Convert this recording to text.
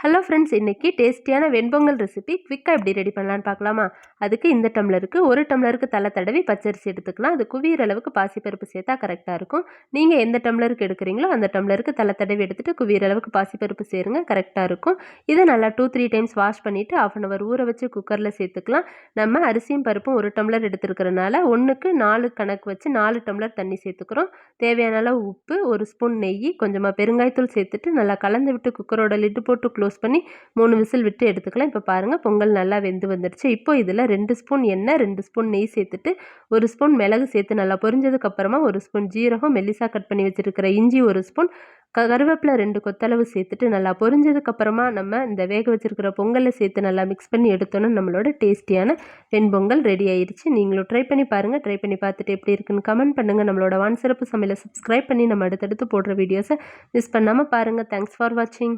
Hello friends, இன்றைக்கி டேஸ்டியான வெண்பொங்கல் recipe குவிக்காக எப்படி ரெடி பண்ணலான்னு பார்க்கலாமா? அதுக்கு இந்த டம்ளருக்கு 1 டம்ளருக்கு தலை தடவி பச்சரிசி எடுத்துக்கலாம். அது குவியிற அளவுக்கு பாசிப்பருப்பு சேர்த்தா கரெக்டாக இருக்கும். நீங்கள் எந்த டம்ளருக்கு எடுக்கிறீங்களோ அந்த டம்ளருக்கு தலை தடவி எடுத்துகிட்டு குவியிற அளவுக்கு பாசிப்பருப்பு சேருங்க, கரெக்டாக இருக்கும். இதை நல்லா 2-3 டைம்ஸ் வாஷ் பண்ணிவிட்டு 1/2 hour ஊற வச்சு குக்கரில் சேர்த்துக்கலாம். நம்ம அரிசியும் பருப்பும் 1 டம்ளர் எடுத்துருக்கிறனால 1க்கு 4 கணக்கு வச்சு 4 டம்ளர் தண்ணி சேர்த்துக்கிறோம். தேவையான அளவு உப்பு, 1 ஸ்பூன் நெய், கொஞ்சமாக பெருங்காயத்தூள் சேர்த்துட்டு நல்லா கலந்து விட்டு குக்கரோட லிட்டு போட்டு க்ளோஸ் பண்ணி 3 விசில் விட்டு எடுத்துக்கலாம். இப்போ பாருங்கள், பொங்கல் நல்லா வெந்து வந்துடுச்சு. இப்போ இதில் 2 ஸ்பூன் எண்ணெய், 2 ஸ்பூன் நெய் சேர்த்துட்டு 1 ஸ்பூன் மிளகு சேர்த்து நல்லா பொரிஞ்சதுக்கப்புறமா 1 ஸ்பூன் ஜீரகம், மெல்லிசா கட் பண்ணி வச்சுருக்கிற இஞ்சி 1 ஸ்பூன், கருவேப்பிலை 2 கொத்தளவு சேர்த்துட்டு நல்லா பொரிஞ்சதுக்கப்புறமா நம்ம இந்த வேக வச்சுருக்கிற பொங்கலை சேர்த்து நல்லா மிக்ஸ் பண்ணி எடுத்தோன்னா நம்மளோட டேஸ்டியான வெண்பொங்கல் ரெடி ஆயிடுச்சு. நீங்களும் ட்ரை பண்ணி பாருங்கள். ட்ரை பண்ணி பார்த்துட்டு எப்படி இருக்குன்னு கமெண்ட் பண்ணுங்கள். நம்மளோட சிறப்பு சமையலை சப்ஸ்கிரைப் பண்ணி நம்ம அடுத்தடுத்து போடுற வீடியோஸை மிஸ் பண்ணாமல் பாருங்கள். தேங்க்ஸ் ஃபார் வாட்சிங்.